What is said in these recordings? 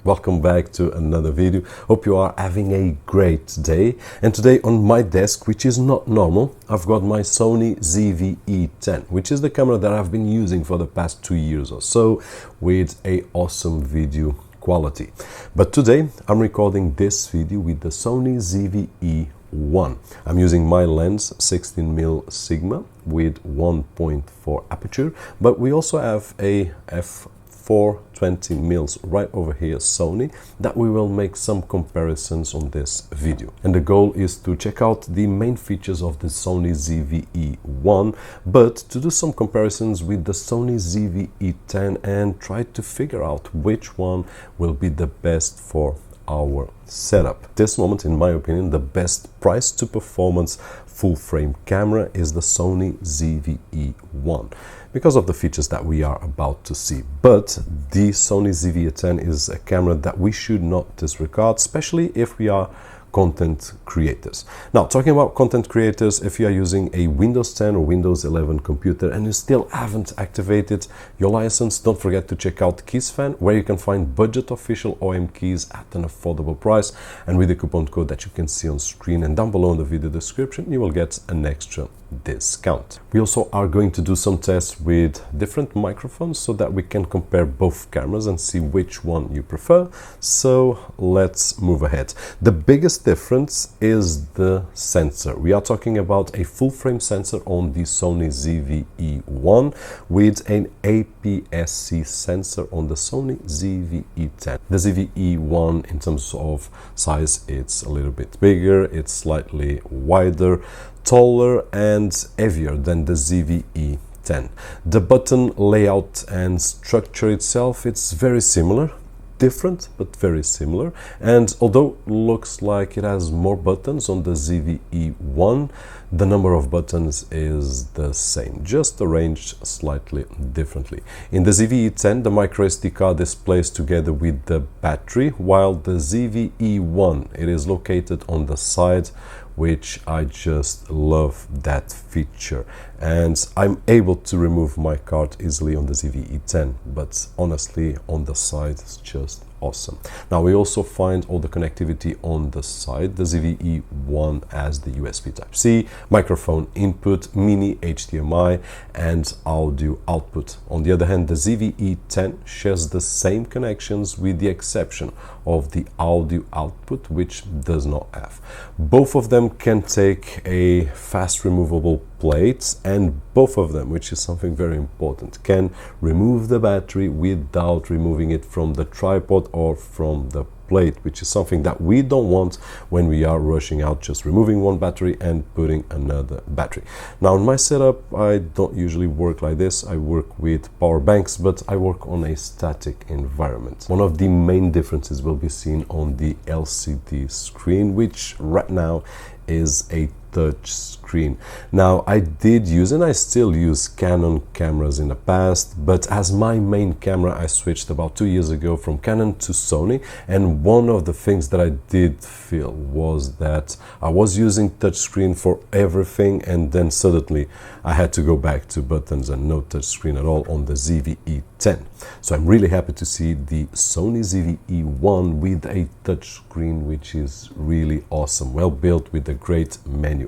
welcome back to another video. Hope you are having a great day. And today on my desk, which is not normal, I've got my Sony ZV-E10, which is the camera that I've been using for the past 2 years or so with a awesome video quality. But today I'm recording this video with the Sony ZV-E1. I'm using my lens 16mm Sigma with 1.4 aperture, but we also have a f420mm right over here Sony that we will make some comparisons on this video. And the goal is to check out the main features of the Sony ZV-E1, but to do some comparisons with the Sony ZV-E10 and try to figure out which one will be the best for our setup. At this moment, in my opinion, the best price to performance full frame camera is the Sony ZV-E1 because of the features that we are about to see. But the Sony ZV-E10 is a camera that we should not disregard, especially if we are content creators. Now, talking about content creators, if you are using a Windows 10 or Windows 11 computer and you still haven't activated your license, don't forget to check out KeysFan, where you can find budget official OEM keys at an affordable price, and with the coupon code that you can see on screen and down below in the video description, you will get an extra discount. We also are going to do some tests with different microphones so that we can compare both cameras and see which one you prefer. So let's move ahead. The biggest difference is the sensor. We are talking about a full frame sensor on the Sony ZV-E1 with an APS-C sensor on the Sony ZV-E10. The ZV-E1, in terms of size, it's a little bit bigger, it's slightly wider, taller and heavier than the ZV-E10. The button layout and structure itself, it's very similar, different but very similar, and although looks like it has more buttons on the ZV-E1, the number of buttons is the same, just arranged slightly differently. In the ZV-E10, the microSD card is placed together with the battery, while the ZV-E1, it is located on the side, which I just love that feature. And I'm able to remove my card easily on the ZV-E10, but honestly on the side it's just awesome. Now we also find all the connectivity on the side. The ZV-E1 has the USB Type-C, microphone input, mini HDMI and audio output. On the other hand, the ZV-E10 shares the same connections with the exception of the audio output, which does not have. Both of them can take a fast removable plate, and both of them, which is something very important, can remove the battery without removing it from the tripod or from the plate, which is something that we don't want when we are rushing out, just removing one battery and putting another battery. Now in my setup, I don't usually work like this. I work with power banks, but I work on a static environment. One of the main differences will be seen on the LCD screen, which right now is a touch screen. Now I did use and I still use Canon cameras in the past, but as my main camera I switched about 2 years ago from Canon to Sony, and one of the things that I did feel was that I was using touchscreen for everything, and then suddenly I had to go back to buttons and no touchscreen at all on the ZV-E10. So I'm really happy to see the Sony ZV-E1 with a touchscreen, which is really awesome, well built with a great menu.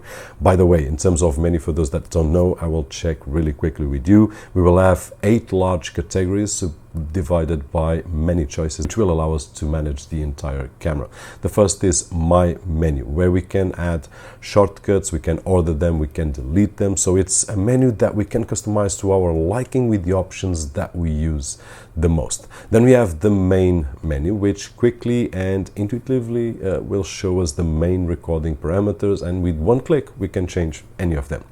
By the way, in terms of menu, for those that don't know, I will check really quickly with you. We will have 8 large categories divided by many choices, which will allow us to manage the entire camera. The first is My Menu, where we can add shortcuts, we can order them, we can delete them. So it's a menu that we can customize to our liking with the options that we use the most. Then we have the Main Menu, which quickly and intuitively will show us the main recording parameters, and with one click we can change any of them.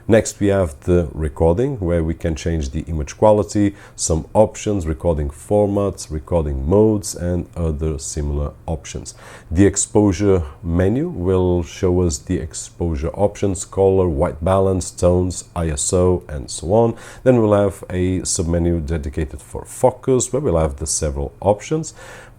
Next, we have the Recording, where we can change the image quality, some options, recording formats, recording modes, and other similar options. The Exposure menu will show us the exposure options, color, white balance, tones, ISO, and so on. Then we'll have a submenu dedicated for focus, where we'll have the several options.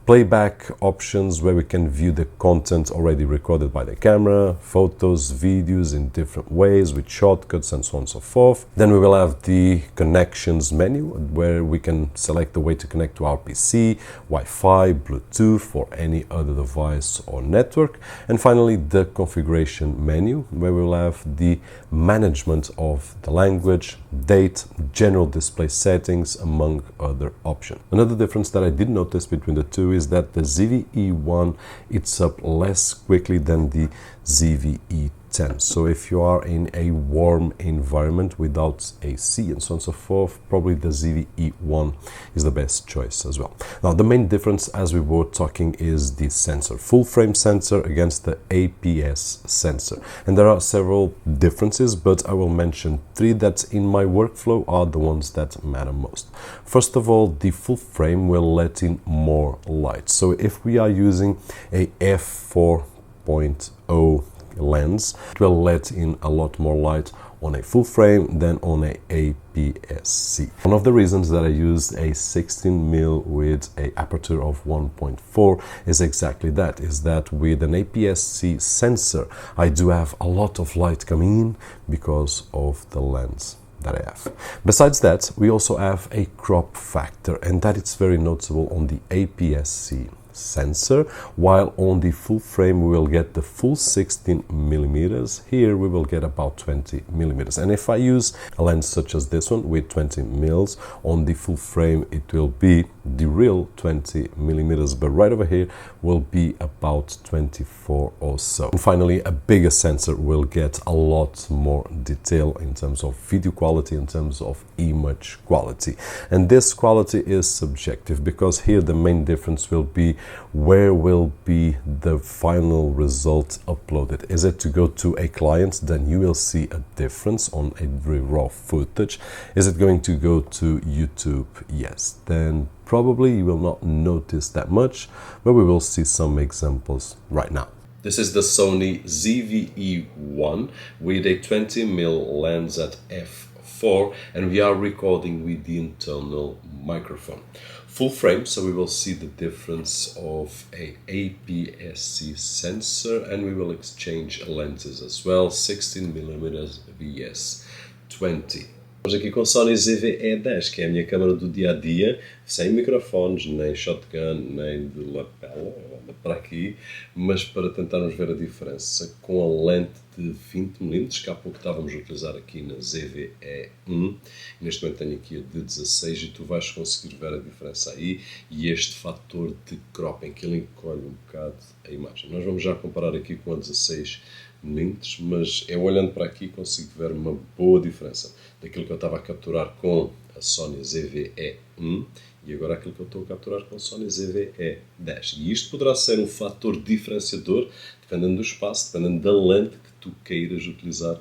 playback options where we can view the content already recorded by the camera, photos, videos in different ways with shortcuts and so on and so forth. Then we will have the connections menu where we can select the way to connect to our PC, Wi-Fi, Bluetooth or any other device or network. And finally the configuration menu where we will have the management of the language, date, general display settings, among other options. Another difference that I did notice between the two is that the ZV-E1 it's up less quickly than the ZV-E10. So if you are in a warm environment without AC and so on and so forth, probably the ZV-E1 is the best choice as well. Now the main difference, as we were talking, is the sensor, full frame sensor against the APS sensor, and there are several differences, but I will mention three that in my workflow are the ones that matter most. First of all, the full frame will let in more light. So if we are using a f4.0 lens, it will let in a lot more light on a full frame than on a APS-C. One of the reasons that I used a 16mm with a aperture of 1.4 is exactly that, is that with an APS-C sensor I do have a lot of light coming in because of the lens that I have. Besides that, we also have a crop factor, and that it's very noticeable on the APS-C sensor, while on the full frame we will get the full 16mm. Here we will get about 20mm, and if I use a lens such as this one with 20mm on the full frame, it will be the real 20mm, but right over here will be about 24 or so. And finally, a bigger sensor will get a lot more detail in terms of video quality, in terms of image quality, and this quality is subjective because here the main difference will be where will be the final result uploaded. Is it to go to a client? Then you will see a difference on a very raw footage. Is it going to go to YouTube? Yes, then probably you will not notice that much, but we will see some examples right now. This is the Sony ZV-E1 with a 20mm lens at f4, and we are recording with the internal microphone. Full frame, so we will see the difference of a APS-C sensor, and we will exchange lenses as well, 16mm vs 20. Estamos aqui com o Sony ZV-E10, que é a minha câmera do dia-a-dia, sem microfones, nem shotgun, nem de lapela, anda para aqui, mas para tentarmos ver a diferença com a lente de 20mm, que há pouco estávamos a utilizar aqui na ZV-E1, neste momento tenho aqui a de 16 e tu vais conseguir ver a diferença aí, e este fator de crop em que ele encolhe um bocado a imagem. Nós vamos já comparar aqui com a 16mm, mas eu olhando para aqui consigo ver uma boa diferença daquilo que eu estava a capturar com a Sony ZV-E1 e agora aquilo que eu estou a capturar com a Sony ZV-E10. E isto poderá ser um fator diferenciador dependendo do espaço, dependendo da lente que tu queiras utilizar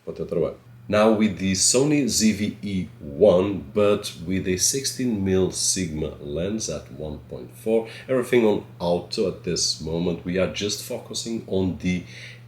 para o teu trabalho. Now with the Sony ZV-E1, but with a 16mm Sigma lens at 1.4, everything on auto at this moment. We are just focusing on the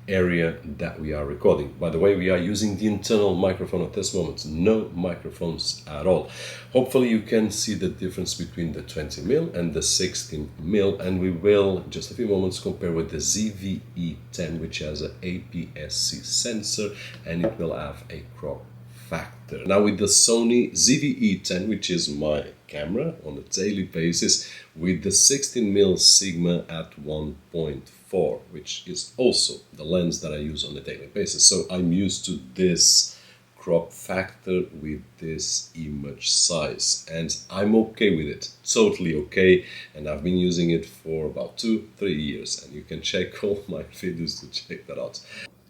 area that we are recording. By the way, we are using the internal microphone at this moment, no microphones at all. Hopefully you can see the difference between the 20mm and the 16mm, and we will, in just a few moments, compare with the ZV-E10, which has an APS-C sensor and it will have a crop factor. Now with the Sony ZV-E10, which is my camera on a daily basis, with the 16mm Sigma at 1.4, which is also the lens that I use on a daily basis. So I'm used to this crop factor with this image size, and I'm okay with it, totally okay, and I've been using it for about 2-3 years, and you can check all my videos to check that out.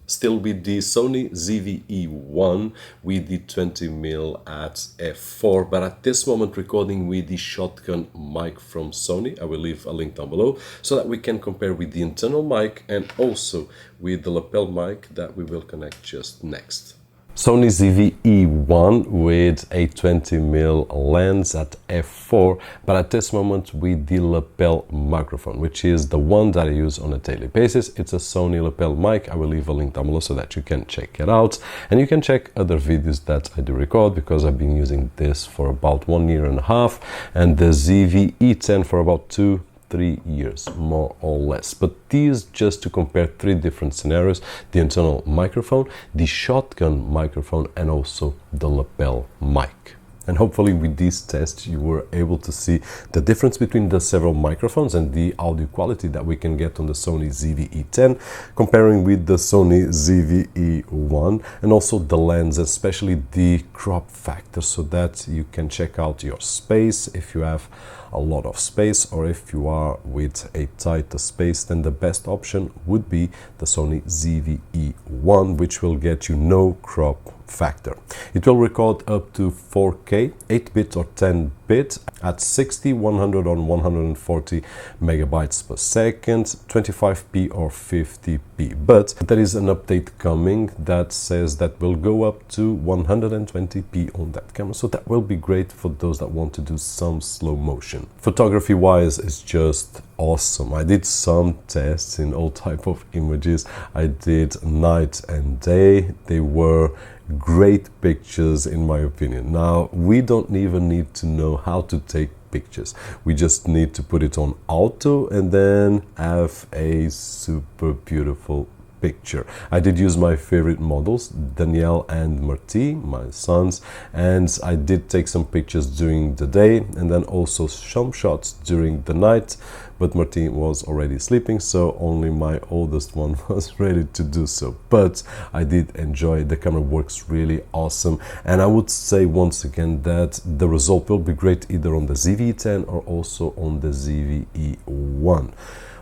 Still with the Sony ZV-E1 with the 20mm at f4, but at this moment recording with the shotgun mic from Sony. I will leave a link down below so that we can compare with the internal mic and also with the lapel mic that we will connect just next. Sony ZV-E1 with a 20mm lens at f4, but at this moment with the lapel microphone, which is the one that I use on a daily basis. It's a Sony lapel mic. I will leave a link down below so that you can check it out, and you can check other videos that I do record, because I've been using this for about 1.5 years and the ZV-E10 for about 2-3 3 years, more or less. But these just to compare 3 different scenarios: the internal microphone, the shotgun microphone, and also the lapel mic. And hopefully with these tests you were able to see the difference between the several microphones and the audio quality that we can get on the Sony ZV-E10 comparing with the Sony ZV-E1, and also the lens, especially the crop factor, so that you can check out your space. If you have a lot of space, or if you are with a tighter space, then the best option would be the Sony ZV-E1, which will get you no crop factor. It will record up to 4K, 8-bit or 10-bit at 60, 100 or 140 megabytes per second, 25p or 50p. But there is an update coming that says that will go up to 120p on that camera, so that will be great for those that want to do some slow motion. Photography wise, it's just awesome. I did some tests in all type of images. I did night and day. They were great pictures in my opinion. Now, we don't even need to know how to take pictures. We just need to put it on auto and then have a super beautiful picture. I did use my favorite models, Danielle and Marty, my sons, and I did take some pictures during the day and then also some shots during the night, but Marty was already sleeping, so only my oldest one was ready to do so. But I did enjoy it. The camera works really awesome, and I would say once again that the result will be great either on the ZV-E10 or also on the ZV-E1.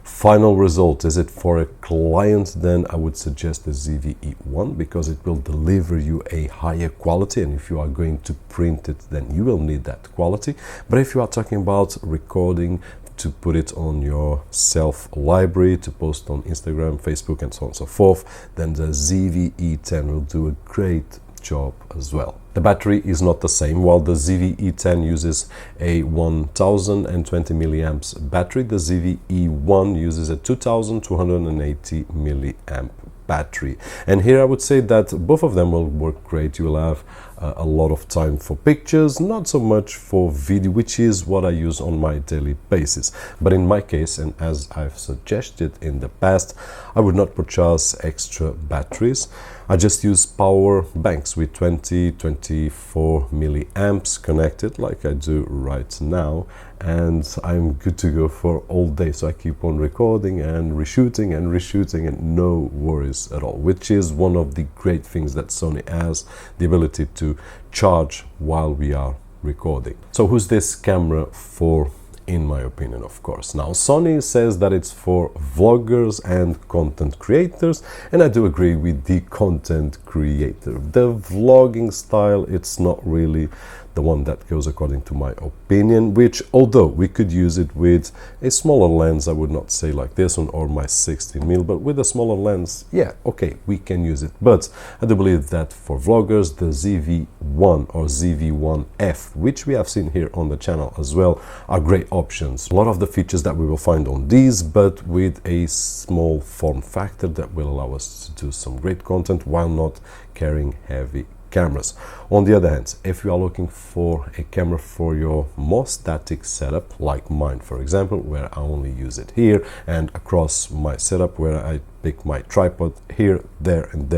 Final result, is it for a client? Then I would suggest the ZV-E1 because it will deliver you a higher quality, and if you are going to print it, then you will need that quality. But if you are talking about recording to put it on your self library to post on Instagram, Facebook, and so on and so forth, then the ZV-E10 will do a great job as well. The battery is not the same. While the ZV-E10 uses a 1020 milliamps battery, the ZV-E1 uses a 2280 milliamp battery. And here I would say that both of them will work great. You will have a lot of time for pictures, not so much for video, which is what I use on my daily basis. But in my case, and as I've suggested in the past, I would not purchase extra batteries. I just use power banks with 24 milliamps connected like I do right now, and I'm good to go for all day. So I keep on recording and reshooting and no worries at all, which is one of the great things that Sony has, the ability to charge while we are recording. So who's this camera for? In my opinion, of course. Now, Sony says that it's for vloggers and content creators, and I do agree with the content creator. The vlogging style, it's not really the one that goes according to my opinion, which although we could use it with a smaller lens, I would not say like this one or my 16mm, but with a smaller lens, yeah, okay, we can use it. But I do believe that for vloggers, the ZV-1 or ZV-1F, which we have seen here on the channel as well, are great options. A lot of the features that we will find on these, but with a small form factor that will allow us to do some great content while not carrying heavy cameras. On the other hand, if you are looking for a camera for your more static setup, like mine for example, where I only use it here and across my setup, where I pick my tripod here, there, and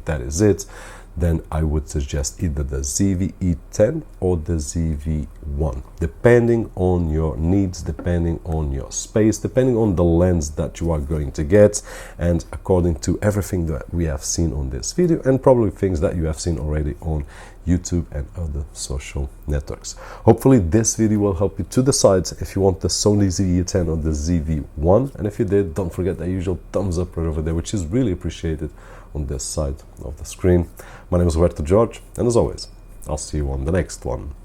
that is it, then I would suggest either the ZV-E10 or the ZV-1, depending on your needs, depending on your space, depending on the lens that you are going to get, and according to everything that we have seen on this video, and probably things that you have seen already on YouTube and other social networks. Hopefully this video will help you to decide if you want the Sony ZV-E10 or the ZV-1, and if you did, don't forget the usual thumbs up right over there, which is really appreciated on this side of the screen. My name is Roberto George, and as always, I'll see you on the next one.